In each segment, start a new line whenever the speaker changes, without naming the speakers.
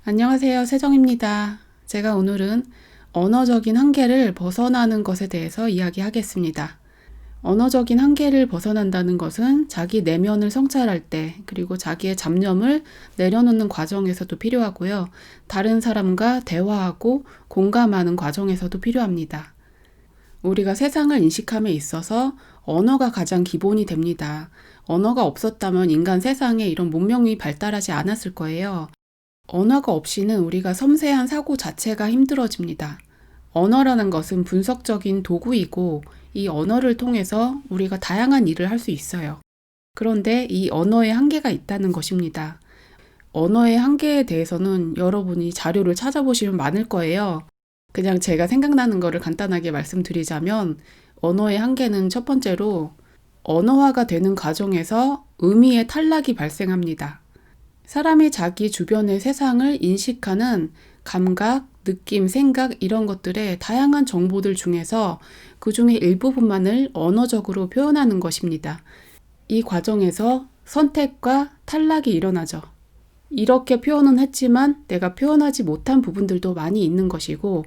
안녕하세요. 세정입니다. 제가 오늘은 언어적인 한계를 벗어나는 것에 대해서 이야기하겠습니다. 언어적인 한계를 벗어난다는 것은 자기 내면을 성찰할 때, 그리고 자기의 잡념을 내려놓는 과정에서도 필요하고요. 다른 사람과 대화하고 공감하는 과정에서도 필요합니다. 우리가 세상을 인식함에 있어서 언어가 가장 기본이 됩니다. 언어가 없었다면 인간 세상에 이런 문명이 발달하지 않았을 거예요. 언어가 없이는 우리가 섬세한 사고 자체가 힘들어집니다. 언어라는 것은 분석적인 도구이고 이 언어를 통해서 우리가 다양한 일을 할 수 있어요. 그런데 이 언어에 한계가 있다는 것입니다. 언어의 한계에 대해서는 여러분이 자료를 찾아보시면 많을 거예요. 그냥 제가 생각나는 거를 간단하게 말씀드리자면 언어의 한계는 첫 번째로 언어화가 되는 과정에서 의미의 탈락이 발생합니다. 사람이 자기 주변의 세상을 인식하는 감각, 느낌, 생각 이런 것들의 다양한 정보들 중에서 그 중에 일부분만을 언어적으로 표현하는 것입니다. 이 과정에서 선택과 탈락이 일어나죠. 이렇게 표현은 했지만 내가 표현하지 못한 부분들도 많이 있는 것이고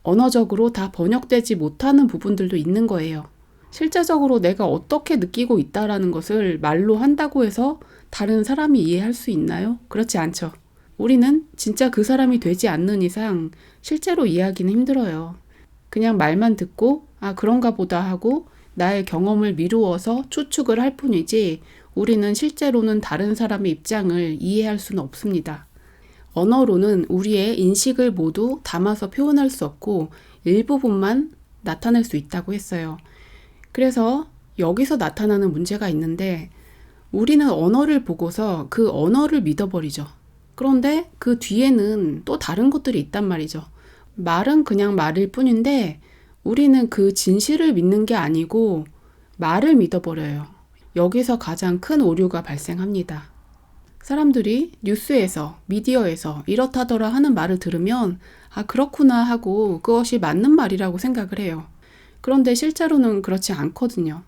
언어적으로 다 번역되지 못하는 부분들도 있는 거예요. 실제적으로 내가 어떻게 느끼고 있다라는 것을 말로 한다고 해서 다른 사람이 이해할 수 있나요? 그렇지 않죠. 우리는 진짜 그 사람이 되지 않는 이상 실제로 이해하기는 힘들어요. 그냥 말만 듣고 그런가 보다 하고 나의 경험을 미루어서 추측을 할 뿐이지 우리는 실제로는 다른 사람의 입장을 이해할 수는 없습니다. 언어로는 우리의 인식을 모두 담아서 표현할 수 없고 일부분만 나타낼 수 있다고 했어요. 그래서 여기서 나타나는 문제가 있는데 우리는 언어를 보고서 그 언어를 믿어버리죠. 그런데 그 뒤에는 또 다른 것들이 있단 말이죠. 말은 그냥 말일 뿐인데 우리는 그 진실을 믿는 게 아니고 말을 믿어버려요. 여기서 가장 큰 오류가 발생합니다. 사람들이 뉴스에서, 미디어에서 이렇다더라 하는 말을 들으면 그렇구나 하고 그것이 맞는 말이라고 생각을 해요. 그런데 실제로는 그렇지 않거든요.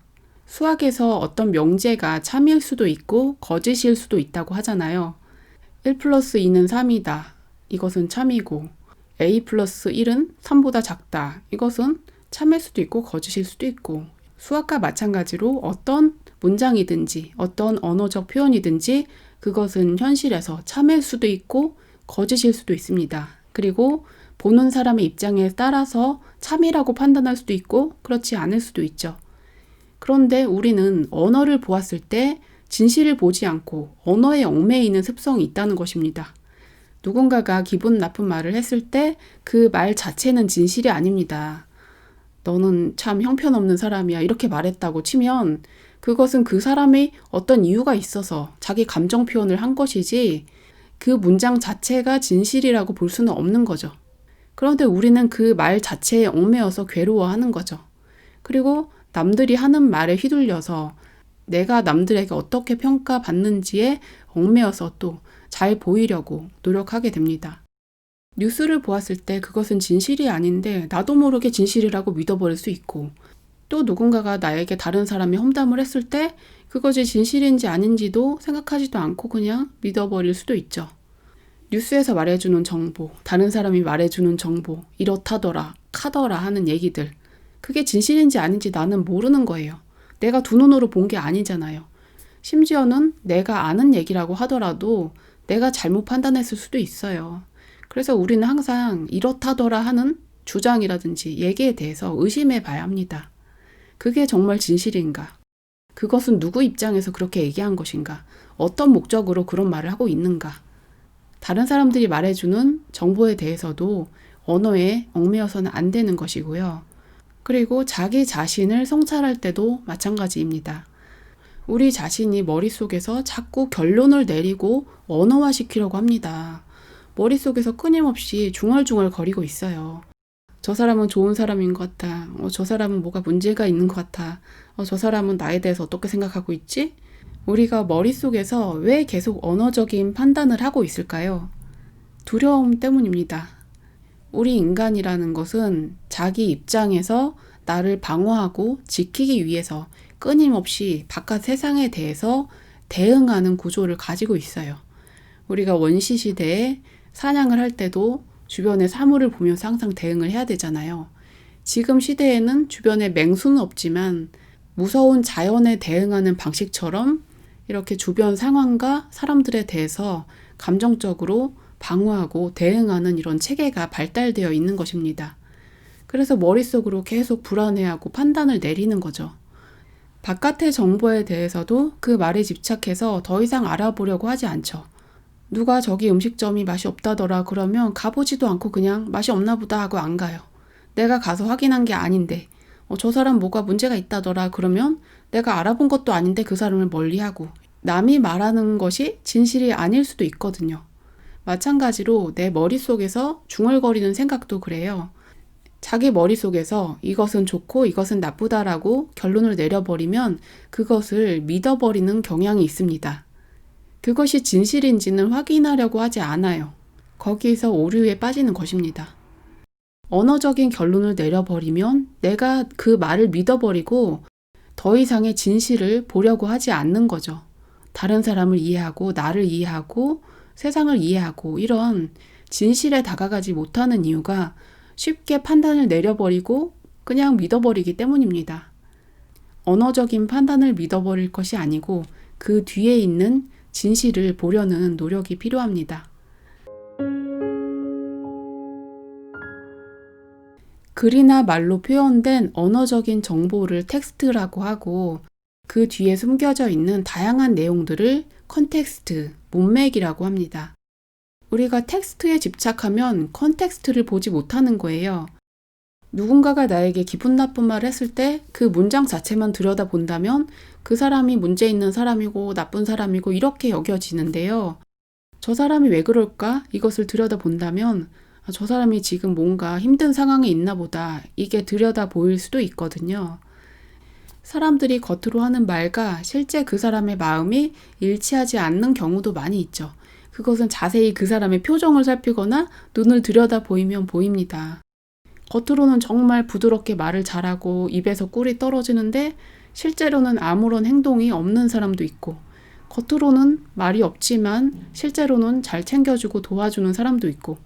수학에서 어떤 명제가 참일 수도 있고 거짓일 수도 있다고 하잖아요. 1 플러스 2는 3이다. 이것은 참이고 A 플러스 1은 3보다 작다. 이것은 참일 수도 있고 거짓일 수도 있고 수학과 마찬가지로 어떤 문장이든지 어떤 언어적 표현이든지 그것은 현실에서 참일 수도 있고 거짓일 수도 있습니다. 그리고 보는 사람의 입장에 따라서 참이라고 판단할 수도 있고 그렇지 않을 수도 있죠. 그런데 우리는 언어를 보았을 때 진실을 보지 않고 언어에 얽매이는 습성이 있다는 것입니다. 누군가가 기분 나쁜 말을 했을 때 그 말 자체는 진실이 아닙니다. 너는 참 형편없는 사람이야 이렇게 말했다고 치면 그것은 그 사람의 어떤 이유가 있어서 자기 감정 표현을 한 것이지 그 문장 자체가 진실이라고 볼 수는 없는 거죠. 그런데 우리는 그 말 자체에 얽매여서 괴로워하는 거죠. 그리고 남들이 하는 말에 휘둘려서 내가 남들에게 어떻게 평가받는지에 얽매여서 또 잘 보이려고 노력하게 됩니다. 뉴스를 보았을 때 그것은 진실이 아닌데 나도 모르게 진실이라고 믿어버릴 수 있고 또 누군가가 나에게 다른 사람이 험담을 했을 때 그것이 진실인지 아닌지도 생각하지도 않고 그냥 믿어버릴 수도 있죠. 뉴스에서 말해주는 정보, 다른 사람이 말해주는 정보, 이렇다더라, 카더라 하는 얘기들 그게 진실인지 아닌지 나는 모르는 거예요. 내가 두 눈으로 본 게 아니잖아요. 심지어는 내가 아는 얘기라고 하더라도 내가 잘못 판단했을 수도 있어요. 그래서 우리는 항상 이렇다더라 하는 주장이라든지 얘기에 대해서 의심해 봐야 합니다. 그게 정말 진실인가? 그것은 누구 입장에서 그렇게 얘기한 것인가? 어떤 목적으로 그런 말을 하고 있는가? 다른 사람들이 말해주는 정보에 대해서도 언어에 얽매여서는 안 되는 것이고요. 그리고 자기 자신을 성찰할 때도 마찬가지입니다. 우리 자신이 머릿속에서 자꾸 결론을 내리고 언어화시키려고 합니다. 머릿속에서 끊임없이 중얼중얼 거리고 있어요. 저 사람은 좋은 사람인 것 같아. 저 사람은 뭐가 문제가 있는 것 같아. 저 사람은 나에 대해서 어떻게 생각하고 있지? 우리가 머릿속에서 왜 계속 언어적인 판단을 하고 있을까요? 두려움 때문입니다. 우리 인간이라는 것은 자기 입장에서 나를 방어하고 지키기 위해서 끊임없이 바깥 세상에 대해서 대응하는 구조를 가지고 있어요. 우리가 원시 시대에 사냥을 할 때도 주변의 사물을 보면서 항상 대응을 해야 되잖아요. 지금 시대에는 주변에 맹수는 없지만 무서운 자연에 대응하는 방식처럼 이렇게 주변 상황과 사람들에 대해서 감정적으로 방어하고 대응하는 이런 체계가 발달되어 있는 것입니다. 그래서 머릿속으로 계속 불안해하고 판단을 내리는 거죠. 바깥의 정보에 대해서도 그 말에 집착해서 더 이상 알아보려고 하지 않죠. 누가 저기 음식점이 맛이 없다더라 그러면 가보지도 않고 그냥 맛이 없나 보다 하고 안 가요. 내가 가서 확인한 게 아닌데 저 사람 뭐가 문제가 있다더라 그러면 내가 알아본 것도 아닌데 그 사람을 멀리하고, 남이 말하는 것이 진실이 아닐 수도 있거든요. 마찬가지로 내 머릿속에서 중얼거리는 생각도 그래요. 자기 머릿속에서 이것은 좋고 이것은 나쁘다라고 결론을 내려버리면 그것을 믿어버리는 경향이 있습니다. 그것이 진실인지는 확인하려고 하지 않아요. 거기서 오류에 빠지는 것입니다. 언어적인 결론을 내려버리면 내가 그 말을 믿어버리고 더 이상의 진실을 보려고 하지 않는 거죠. 다른 사람을 이해하고 나를 이해하고 세상을 이해하고 이런 진실에 다가가지 못하는 이유가 쉽게 판단을 내려버리고 그냥 믿어버리기 때문입니다. 언어적인 판단을 믿어버릴 것이 아니고 그 뒤에 있는 진실을 보려는 노력이 필요합니다. 글이나 말로 표현된 언어적인 정보를 텍스트라고 하고 그 뒤에 숨겨져 있는 다양한 내용들을 컨텍스트, 문맥이라고 합니다. 우리가 텍스트에 집착하면 컨텍스트를 보지 못하는 거예요. 누군가가 나에게 기분 나쁜 말을 했을 때 그 문장 자체만 들여다본다면 그 사람이 문제 있는 사람이고 나쁜 사람이고 이렇게 여겨지는데요. 저 사람이 왜 그럴까? 이것을 들여다본다면 저 사람이 지금 뭔가 힘든 상황에 있나 보다, 이게 들여다 보일 수도 있거든요. 사람들이 겉으로 하는 말과 실제 그 사람의 마음이 일치하지 않는 경우도 많이 있죠. 그것은 자세히 그 사람의 표정을 살피거나 눈을 들여다 보이면 보입니다. 겉으로는 정말 부드럽게 말을 잘하고 입에서 꿀이 떨어지는데 실제로는 아무런 행동이 없는 사람도 있고, 겉으로는 말이 없지만 실제로는 잘 챙겨주고 도와주는 사람도 있고,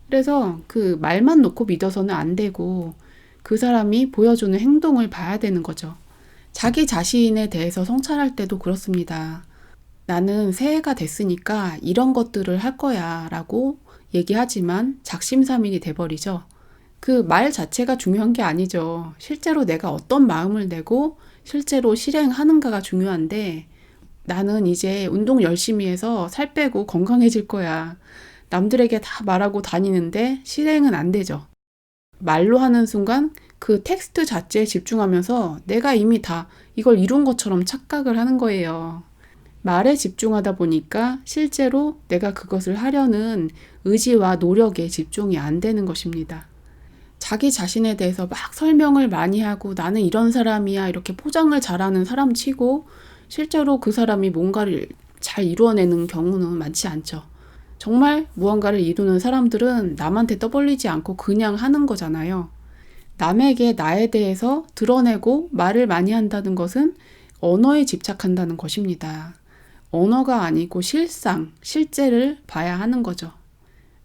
그래서 그 말만 놓고 믿어서는 안 되고 그 사람이 보여주는 행동을 봐야 되는 거죠. 자기 자신에 대해서 성찰할 때도 그렇습니다. 나는 새해가 됐으니까 이런 것들을 할 거야 라고 얘기하지만 작심삼일이 돼버리죠. 그 말 자체가 중요한 게 아니죠. 실제로 내가 어떤 마음을 내고 실제로 실행하는가가 중요한데, 나는 이제 운동 열심히 해서 살 빼고 건강해질 거야. 남들에게 다 말하고 다니는데 실행은 안 되죠. 말로 하는 순간 그 텍스트 자체에 집중하면서 내가 이미 다 이걸 이룬 것처럼 착각을 하는 거예요. 말에 집중하다 보니까 실제로 내가 그것을 하려는 의지와 노력에 집중이 안 되는 것입니다. 자기 자신에 대해서 막 설명을 많이 하고 나는 이런 사람이야 이렇게 포장을 잘하는 사람 치고 실제로 그 사람이 뭔가를 잘 이루어내는 경우는 많지 않죠. 정말 무언가를 이루는 사람들은 남한테 떠벌리지 않고 그냥 하는 거잖아요. 남에게 나에 대해서 드러내고 말을 많이 한다는 것은 언어에 집착한다는 것입니다. 언어가 아니고 실상, 실제를 봐야 하는 거죠.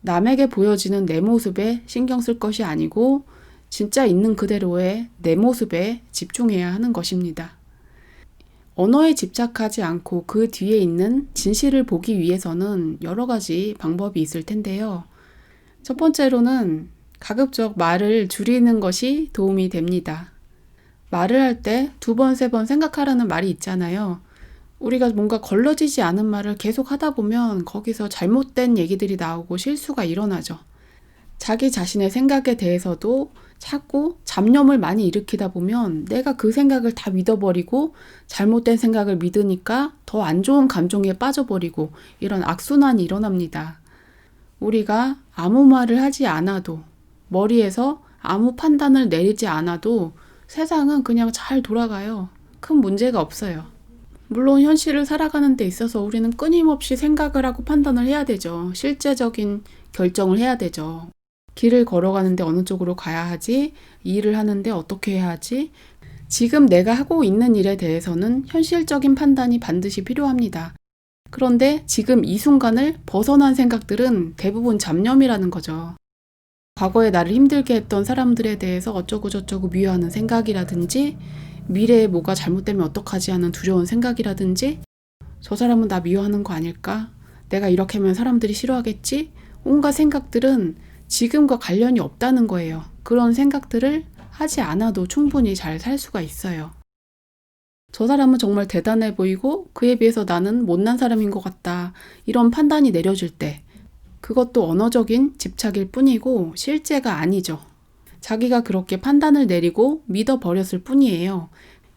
남에게 보여지는 내 모습에 신경 쓸 것이 아니고 진짜 있는 그대로의 내 모습에 집중해야 하는 것입니다. 언어에 집착하지 않고 그 뒤에 있는 진실을 보기 위해서는 여러 가지 방법이 있을 텐데요. 첫 번째로는 가급적 말을 줄이는 것이 도움이 됩니다. 말을 할 때 2번, 3번 생각하라는 말이 있잖아요. 우리가 뭔가 걸러지지 않은 말을 계속 하다 보면 거기서 잘못된 얘기들이 나오고 실수가 일어나죠. 자기 자신의 생각에 대해서도 자꾸 잡념을 많이 일으키다 보면 내가 그 생각을 다 믿어버리고 잘못된 생각을 믿으니까 더 안 좋은 감정에 빠져버리고 이런 악순환이 일어납니다. 우리가 아무 말을 하지 않아도, 머리에서 아무 판단을 내리지 않아도 세상은 그냥 잘 돌아가요. 큰 문제가 없어요. 물론 현실을 살아가는 데 있어서 우리는 끊임없이 생각을 하고 판단을 해야 되죠. 실제적인 결정을 해야 되죠. 길을 걸어가는데 어느 쪽으로 가야 하지? 이 일을 하는데 어떻게 해야 하지? 지금 내가 하고 있는 일에 대해서는 현실적인 판단이 반드시 필요합니다. 그런데 지금 이 순간을 벗어난 생각들은 대부분 잡념이라는 거죠. 과거에 나를 힘들게 했던 사람들에 대해서 어쩌고저쩌고 미워하는 생각이라든지, 미래에 뭐가 잘못되면 어떡하지 하는 두려운 생각이라든지, 저 사람은 나 미워하는 거 아닐까? 내가 이렇게 하면 사람들이 싫어하겠지? 온갖 생각들은 지금과 관련이 없다는 거예요. 그런 생각들을 하지 않아도 충분히 잘 살 수가 있어요. 저 사람은 정말 대단해 보이고 그에 비해서 나는 못난 사람인 것 같다. 이런 판단이 내려질 때 그것도 언어적인 집착일 뿐이고 실제가 아니죠. 자기가 그렇게 판단을 내리고 믿어버렸을 뿐이에요.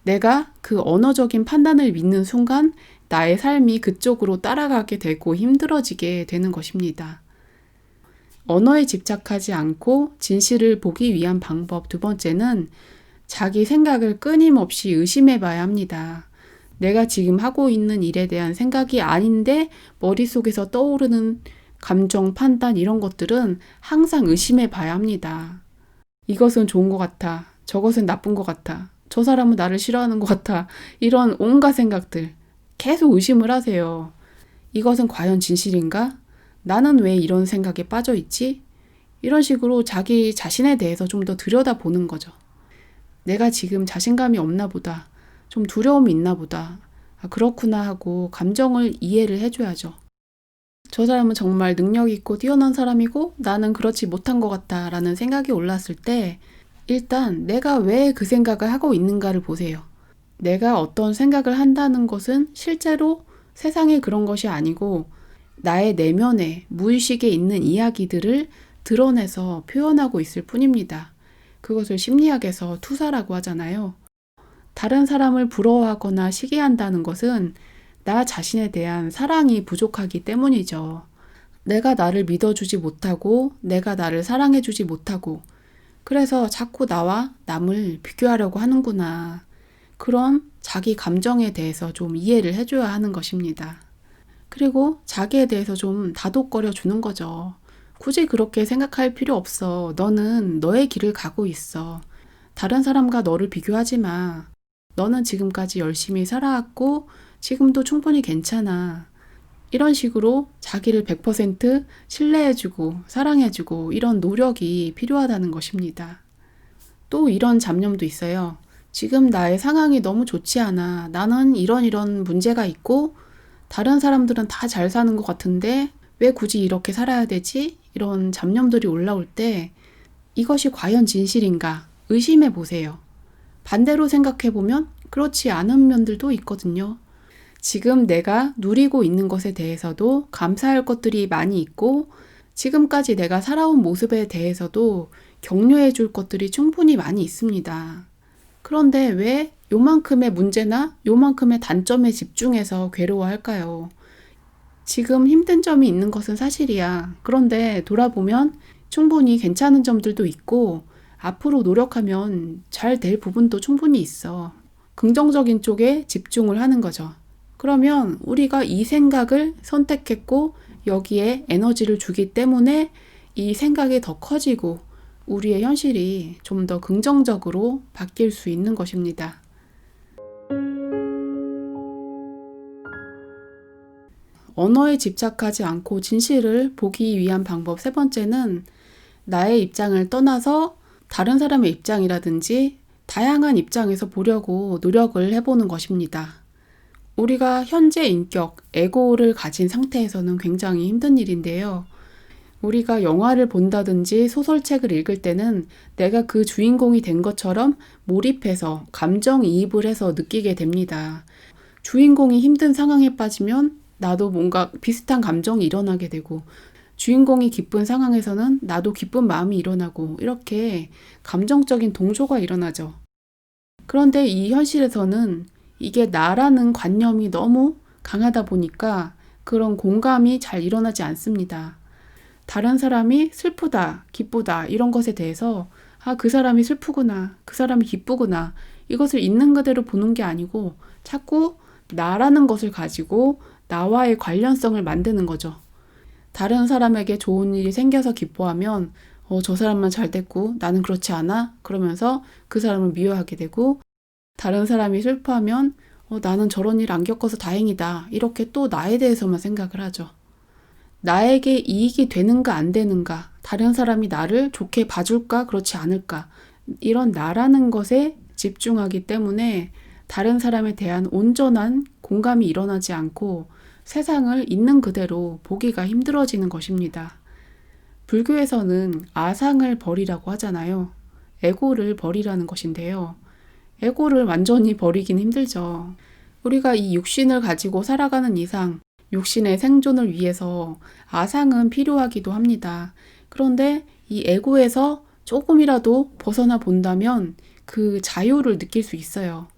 내가 그 언어적인 판단을 믿는 순간 나의 삶이 그쪽으로 따라가게 되고 힘들어지게 되는 것입니다. 언어에 집착하지 않고 진실을 보기 위한 방법 두 번째는 자기 생각을 끊임없이 의심해 봐야 합니다. 내가 지금 하고 있는 일에 대한 생각이 아닌데 머릿속에서 떠오르는 감정, 판단 이런 것들은 항상 의심해 봐야 합니다. 이것은 좋은 것 같아. 저것은 나쁜 것 같아. 저 사람은 나를 싫어하는 것 같아. 이런 온갖 생각들 계속 의심을 하세요. 이것은 과연 진실인가? 나는 왜 이런 생각에 빠져 있지? 이런 식으로 자기 자신에 대해서 좀 더 들여다보는 거죠. 내가 지금 자신감이 없나 보다. 좀 두려움이 있나 보다. 아, 그렇구나 하고 감정을 이해를 해줘야죠. 저 사람은 정말 능력 있고 뛰어난 사람이고 나는 그렇지 못한 것 같다 라는 생각이 올랐을 때 일단 내가 왜 그 생각을 하고 있는가를 보세요. 내가 어떤 생각을 한다는 것은 실제로 세상에 그런 것이 아니고 나의 내면에 무의식에 있는 이야기들을 드러내서 표현하고 있을 뿐입니다. 그것을 심리학에서 투사라고 하잖아요. 다른 사람을 부러워하거나 시기한다는 것은 나 자신에 대한 사랑이 부족하기 때문이죠. 내가 나를 믿어주지 못하고 내가 나를 사랑해주지 못하고 그래서 자꾸 나와 남을 비교하려고 하는구나. 그런 자기 감정에 대해서 좀 이해를 해줘야 하는 것입니다. 그리고 자기에 대해서 좀 다독거려 주는 거죠. 굳이 그렇게 생각할 필요 없어. 너는 너의 길을 가고 있어. 다른 사람과 너를 비교하지 마. 너는 지금까지 열심히 살아왔고 지금도 충분히 괜찮아. 이런 식으로 자기를 100% 신뢰해주고 사랑해주고 이런 노력이 필요하다는 것입니다. 또 이런 잡념도 있어요. 지금 나의 상황이 너무 좋지 않아. 나는 이런 문제가 있고 다른 사람들은 다 잘 사는 것 같은데 왜 굳이 이렇게 살아야 되지? 이런 잡념들이 올라올 때 이것이 과연 진실인가 의심해 보세요. 반대로 생각해 보면 그렇지 않은 면들도 있거든요. 지금 내가 누리고 있는 것에 대해서도 감사할 것들이 많이 있고 지금까지 내가 살아온 모습에 대해서도 격려해 줄 것들이 충분히 많이 있습니다. 그런데 왜 요만큼의 문제나 요만큼의 단점에 집중해서 괴로워할까요? 지금 힘든 점이 있는 것은 사실이야. 그런데 돌아보면 충분히 괜찮은 점들도 있고 앞으로 노력하면 잘 될 부분도 충분히 있어. 긍정적인 쪽에 집중을 하는 거죠. 그러면 우리가 이 생각을 선택했고 여기에 에너지를 주기 때문에 이 생각이 더 커지고 우리의 현실이 좀 더 긍정적으로 바뀔 수 있는 것입니다. 언어에 집착하지 않고 진실을 보기 위한 방법 세 번째는 나의 입장을 떠나서 다른 사람의 입장이라든지 다양한 입장에서 보려고 노력을 해보는 것입니다. 우리가 현재 인격, 에고를 가진 상태에서는 굉장히 힘든 일인데요. 우리가 영화를 본다든지 소설책을 읽을 때는 내가 그 주인공이 된 것처럼 몰입해서 감정이입을 해서 느끼게 됩니다. 주인공이 힘든 상황에 빠지면 나도 뭔가 비슷한 감정이 일어나게 되고 주인공이 기쁜 상황에서는 나도 기쁜 마음이 일어나고 이렇게 감정적인 동조가 일어나죠. 그런데 이 현실에서는 이게 나라는 관념이 너무 강하다 보니까 그런 공감이 잘 일어나지 않습니다. 다른 사람이 슬프다, 기쁘다 이런 것에 대해서 그 사람이 슬프구나, 그 사람이 기쁘구나 이것을 있는 그대로 보는 게 아니고 자꾸 나라는 것을 가지고 나와의 관련성을 만드는 거죠. 다른 사람에게 좋은 일이 생겨서 기뻐하면 저 사람만 잘 됐고 나는 그렇지 않아? 그러면서 그 사람을 미워하게 되고 다른 사람이 슬퍼하면 나는 저런 일 안 겪어서 다행이다. 이렇게 또 나에 대해서만 생각을 하죠. 나에게 이익이 되는가 안 되는가, 다른 사람이 나를 좋게 봐줄까 그렇지 않을까, 이런 나라는 것에 집중하기 때문에 다른 사람에 대한 온전한 공감이 일어나지 않고 세상을 있는 그대로 보기가 힘들어지는 것입니다. 불교에서는 아상을 버리라고 하잖아요. 에고를 버리라는 것인데요. 에고를 완전히 버리긴 힘들죠. 우리가 이 육신을 가지고 살아가는 이상 육신의 생존을 위해서 아상은 필요하기도 합니다. 그런데 이 에고에서 조금이라도 벗어나 본다면 그 자유를 느낄 수 있어요.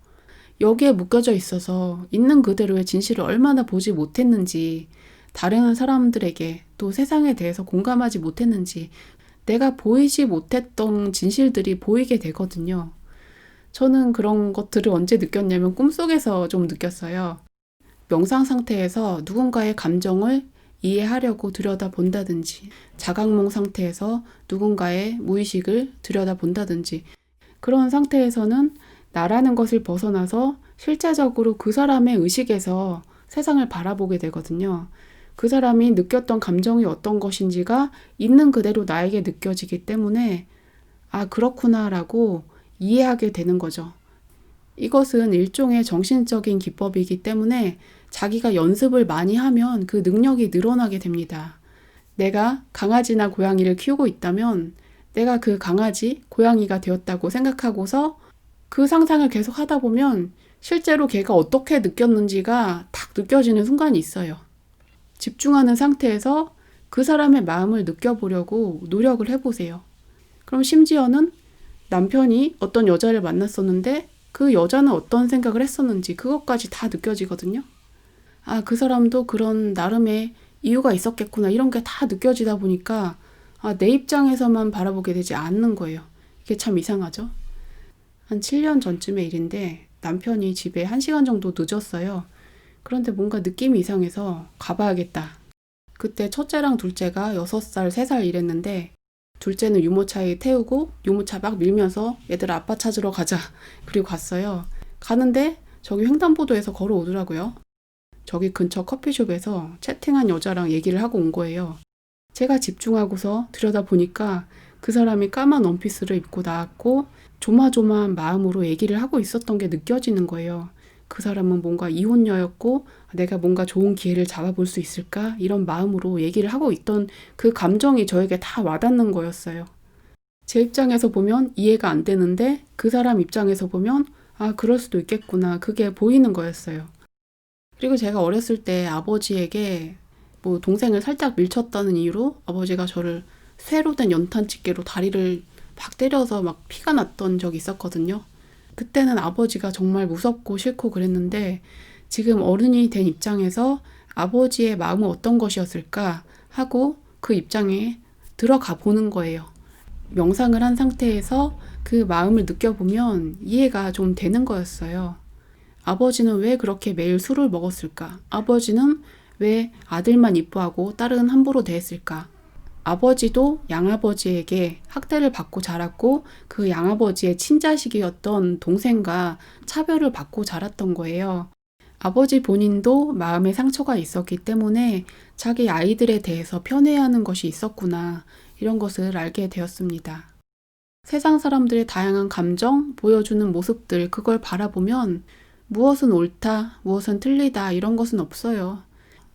여기에 묶여져 있어서 있는 그대로의 진실을 얼마나 보지 못했는지, 다른 사람들에게 또 세상에 대해서 공감하지 못했는지, 내가 보이지 못했던 진실들이 보이게 되거든요. 저는 그런 것들을 언제 느꼈냐면 꿈속에서 좀 느꼈어요. 명상 상태에서 누군가의 감정을 이해하려고 들여다본다든지, 자각몽 상태에서 누군가의 무의식을 들여다본다든지, 그런 상태에서는 나라는 것을 벗어나서 실제적으로 그 사람의 의식에서 세상을 바라보게 되거든요. 그 사람이 느꼈던 감정이 어떤 것인지가 있는 그대로 나에게 느껴지기 때문에 그렇구나라고 이해하게 되는 거죠. 이것은 일종의 정신적인 기법이기 때문에 자기가 연습을 많이 하면 그 능력이 늘어나게 됩니다. 내가 강아지나 고양이를 키우고 있다면 내가 그 강아지, 고양이가 되었다고 생각하고서 그 상상을 계속 하다 보면 실제로 걔가 어떻게 느꼈는지가 딱 느껴지는 순간이 있어요. 집중하는 상태에서 그 사람의 마음을 느껴보려고 노력을 해보세요. 그럼 심지어는 남편이 어떤 여자를 만났었는데 그 여자는 어떤 생각을 했었는지 그것까지 다 느껴지거든요. 그 사람도 그런 나름의 이유가 있었겠구나, 이런 게 다 느껴지다 보니까 내 입장에서만 바라보게 되지 않는 거예요. 이게 참 이상하죠? 한 7년 전쯤의 일인데 남편이 집에 1시간 정도 늦었어요. 그런데 뭔가 느낌이 이상해서 가봐야겠다. 그때 첫째랑 둘째가 6살, 3살 이랬는데 둘째는 유모차에 태우고 유모차 막 밀면서 얘들아 아빠 찾으러 가자. 그리고 갔어요. 가는데 저기 횡단보도에서 걸어오더라고요. 저기 근처 커피숍에서 채팅한 여자랑 얘기를 하고 온 거예요. 제가 집중하고서 들여다보니까 그 사람이 까만 원피스를 입고 나왔고 조마조마한 마음으로 얘기를 하고 있었던 게 느껴지는 거예요. 그 사람은 뭔가 이혼녀였고 내가 뭔가 좋은 기회를 잡아볼 수 있을까? 이런 마음으로 얘기를 하고 있던 그 감정이 저에게 다 와닿는 거였어요. 제 입장에서 보면 이해가 안 되는데 그 사람 입장에서 보면 그럴 수도 있겠구나. 그게 보이는 거였어요. 그리고 제가 어렸을 때 아버지에게 동생을 살짝 밀쳤다는 이유로 아버지가 저를 쇠로 된 연탄집게로 다리를 막 때려서 막 피가 났던 적이 있었거든요. 그때는 아버지가 정말 무섭고 싫고 그랬는데 지금 어른이 된 입장에서 아버지의 마음은 어떤 것이었을까 하고 그 입장에 들어가 보는 거예요. 명상을 한 상태에서 그 마음을 느껴보면 이해가 좀 되는 거였어요. 아버지는 왜 그렇게 매일 술을 먹었을까? 아버지는 왜 아들만 이뻐하고 딸은 함부로 대했을까? 아버지도 양아버지에게 학대를 받고 자랐고 그 양아버지의 친자식이었던 동생과 차별을 받고 자랐던 거예요. 아버지 본인도 마음에 상처가 있었기 때문에 자기 아이들에 대해서 편애하는 것이 있었구나, 이런 것을 알게 되었습니다. 세상 사람들의 다양한 감정, 보여주는 모습들, 그걸 바라보면 무엇은 옳다, 무엇은 틀리다, 이런 것은 없어요.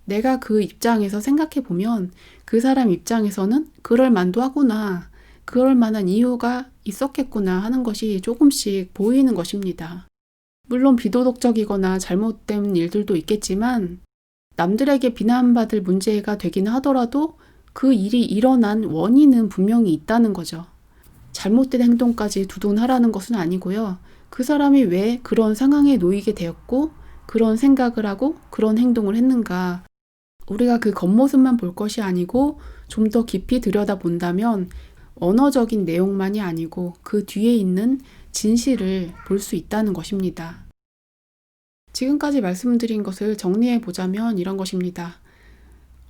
내가 그 입장에서 생각해 보면 그 사람 입장에서는 그럴 만도 하구나, 그럴 만한 이유가 있었겠구나 하는 것이 조금씩 보이는 것입니다. 물론 비도덕적이거나 잘못된 일들도 있겠지만 남들에게 비난받을 문제가 되긴 하더라도 그 일이 일어난 원인은 분명히 있다는 거죠. 잘못된 행동까지 두둔하라는 것은 아니고요. 그 사람이 왜 그런 상황에 놓이게 되었고 그런 생각을 하고 그런 행동을 했는가, 우리가 그 겉모습만 볼 것이 아니고 좀 더 깊이 들여다본다면 언어적인 내용만이 아니고 그 뒤에 있는 진실을 볼 수 있다는 것입니다. 지금까지 말씀드린 것을 정리해 보자면 이런 것입니다.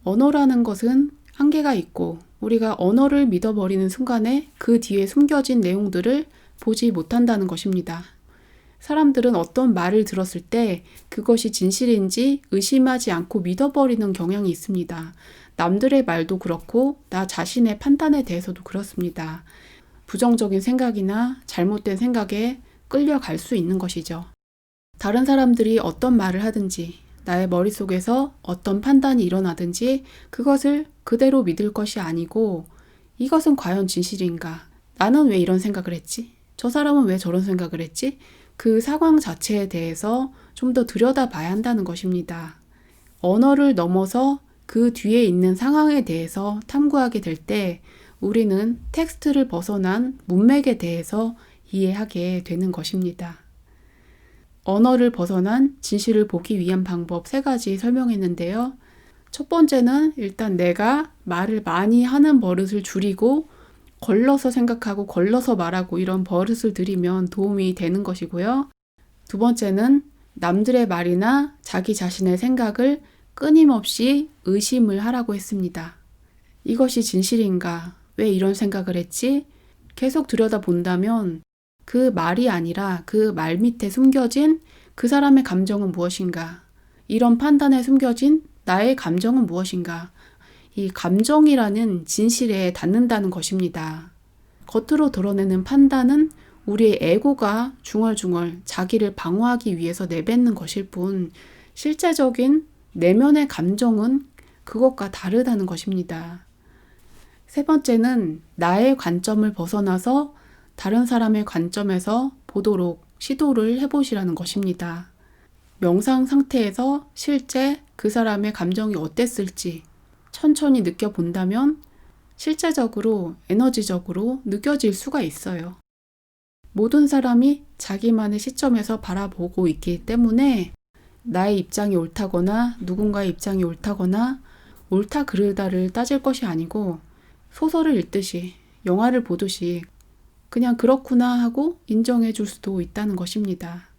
언어라는 것은 한계가 있고 우리가 언어를 믿어버리는 순간에 그 뒤에 숨겨진 내용들을 보지 못한다는 것입니다. 사람들은 어떤 말을 들었을 때 그것이 진실인지 의심하지 않고 믿어버리는 경향이 있습니다. 남들의 말도 그렇고 나 자신의 판단에 대해서도 그렇습니다. 부정적인 생각이나 잘못된 생각에 끌려갈 수 있는 것이죠. 다른 사람들이 어떤 말을 하든지 나의 머릿속에서 어떤 판단이 일어나든지 그것을 그대로 믿을 것이 아니고 이것은 과연 진실인가? 나는 왜 이런 생각을 했지? 저 사람은 왜 저런 생각을 했지? 그 상황 자체에 대해서 좀 더 들여다봐야 한다는 것입니다. 언어를 넘어서 그 뒤에 있는 상황에 대해서 탐구하게 될 때 우리는 텍스트를 벗어난 문맥에 대해서 이해하게 되는 것입니다. 언어를 벗어난 진실을 보기 위한 방법 3가지 설명했는데요. 첫 번째는 일단 내가 말을 많이 하는 버릇을 줄이고 걸러서 생각하고 걸러서 말하고 이런 버릇을 들이면 도움이 되는 것이고요. 두 번째는 남들의 말이나 자기 자신의 생각을 끊임없이 의심을 하라고 했습니다. 이것이 진실인가? 왜 이런 생각을 했지? 계속 들여다본다면 그 말이 아니라 그 말 밑에 숨겨진 그 사람의 감정은 무엇인가? 이런 판단에 숨겨진 나의 감정은 무엇인가? 이 감정이라는 진실에 닿는다는 것입니다. 겉으로 드러내는 판단은 우리의 에고가 중얼중얼 자기를 방어하기 위해서 내뱉는 것일 뿐 실제적인 내면의 감정은 그것과 다르다는 것입니다. 세 번째는 나의 관점을 벗어나서 다른 사람의 관점에서 보도록 시도를 해보시라는 것입니다. 명상 상태에서 실제 그 사람의 감정이 어땠을지 천천히 느껴본다면 실제적으로 에너지적으로 느껴질 수가 있어요. 모든 사람이 자기만의 시점에서 바라보고 있기 때문에 나의 입장이 옳다거나 누군가의 입장이 옳다거나 옳다 그르다를 따질 것이 아니고 소설을 읽듯이 영화를 보듯이 그냥 그렇구나 하고 인정해 줄 수도 있다는 것입니다.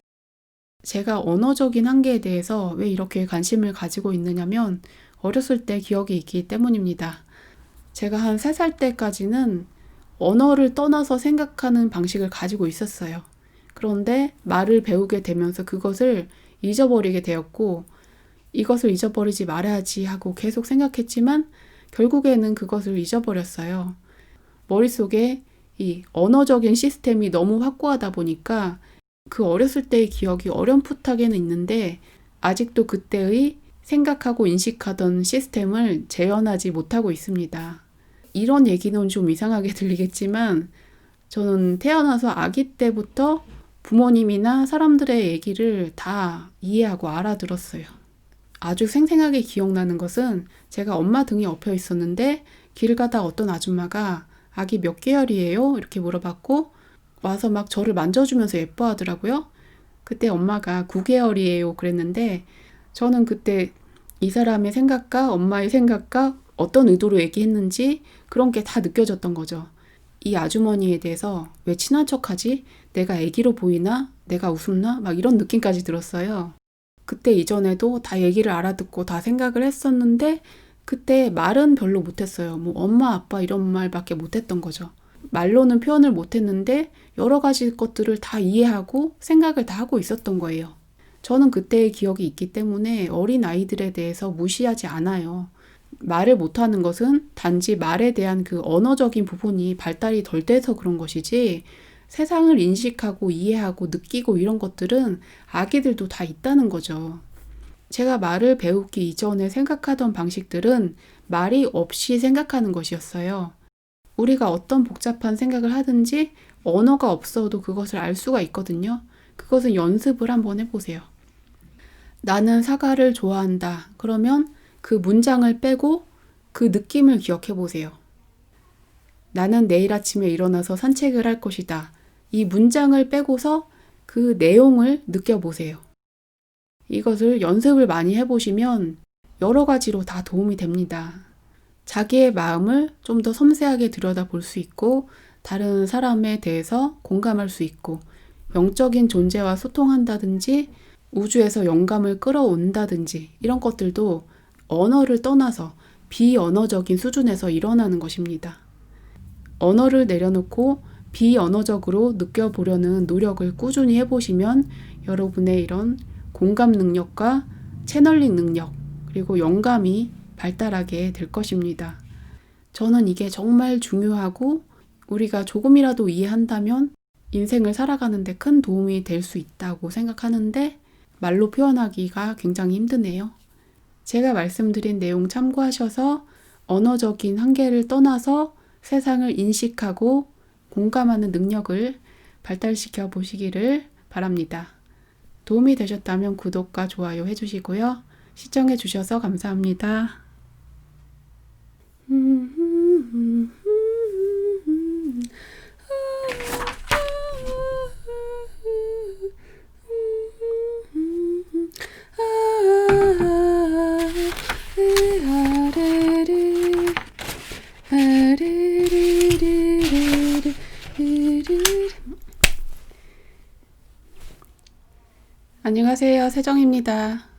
제가 언어적인 한계에 대해서 왜 이렇게 관심을 가지고 있느냐면 어렸을 때 기억이 있기 때문입니다. 제가 한 3살 때까지는 언어를 떠나서 생각하는 방식을 가지고 있었어요. 그런데 말을 배우게 되면서 그것을 잊어버리게 되었고 이것을 잊어버리지 말아야지 하고 계속 생각했지만 결국에는 그것을 잊어버렸어요. 머릿속에 이 언어적인 시스템이 너무 확고하다 보니까 그 어렸을 때의 기억이 어렴풋하게는 있는데 아직도 그때의 생각하고 인식하던 시스템을 재현하지 못하고 있습니다. 이런 얘기는 좀 이상하게 들리겠지만 저는 태어나서 아기 때부터 부모님이나 사람들의 얘기를 다 이해하고 알아들었어요. 아주 생생하게 기억나는 것은 제가 엄마 등에 엎여 있었는데 길 가다 어떤 아줌마가 아기 몇 개월이에요? 이렇게 물어봤고 와서 막 저를 만져주면서 예뻐하더라고요. 그때 엄마가 9개월이에요 그랬는데 저는 그때 이 사람의 생각과 엄마의 생각과 어떤 의도로 얘기했는지 그런 게 다 느껴졌던 거죠. 이 아주머니에 대해서 왜 친한 척하지? 내가 애기로 보이나? 내가 우습나? 막 이런 느낌까지 들었어요. 그때 이전에도 다 얘기를 알아듣고 다 생각을 했었는데 그때 말은 별로 못했어요. 뭐 엄마, 아빠 이런 말밖에 못했던 거죠. 말로는 표현을 못했는데 여러 가지 것들을 다 이해하고 생각을 다 하고 있었던 거예요. 저는 그때의 기억이 있기 때문에 어린 아이들에 대해서 무시하지 않아요. 말을 못하는 것은 단지 말에 대한 그 언어적인 부분이 발달이 덜 돼서 그런 것이지 세상을 인식하고 이해하고 느끼고 이런 것들은 아기들도 다 있다는 거죠. 제가 말을 배우기 이전에 생각하던 방식들은 말이 없이 생각하는 것이었어요. 우리가 어떤 복잡한 생각을 하든지 언어가 없어도 그것을 알 수가 있거든요. 그것은 연습을 한번 해보세요. 나는 사과를 좋아한다. 그러면 그 문장을 빼고 그 느낌을 기억해 보세요. 나는 내일 아침에 일어나서 산책을 할 것이다. 이 문장을 빼고서 그 내용을 느껴보세요. 이것을 연습을 많이 해보시면 여러 가지로 다 도움이 됩니다. 자기의 마음을 좀 더 섬세하게 들여다볼 수 있고 다른 사람에 대해서 공감할 수 있고 영적인 존재와 소통한다든지 우주에서 영감을 끌어온다든지 이런 것들도 언어를 떠나서 비언어적인 수준에서 일어나는 것입니다. 언어를 내려놓고 비언어적으로 느껴보려는 노력을 꾸준히 해보시면 여러분의 이런 공감 능력과 채널링 능력, 그리고 영감이 발달하게 될 것입니다. 저는 이게 정말 중요하고 우리가 조금이라도 이해한다면 인생을 살아가는데 큰 도움이 될 수 있다고 생각하는데 말로 표현하기가 굉장히 힘드네요. 제가 말씀드린 내용 참고하셔서 언어적인 한계를 떠나서 세상을 인식하고 공감하는 능력을 발달시켜 보시기를 바랍니다. 도움이 되셨다면 구독과 좋아요 해주시고요. 시청해 주셔서 감사합니다. 안녕하세요, 세정입니다.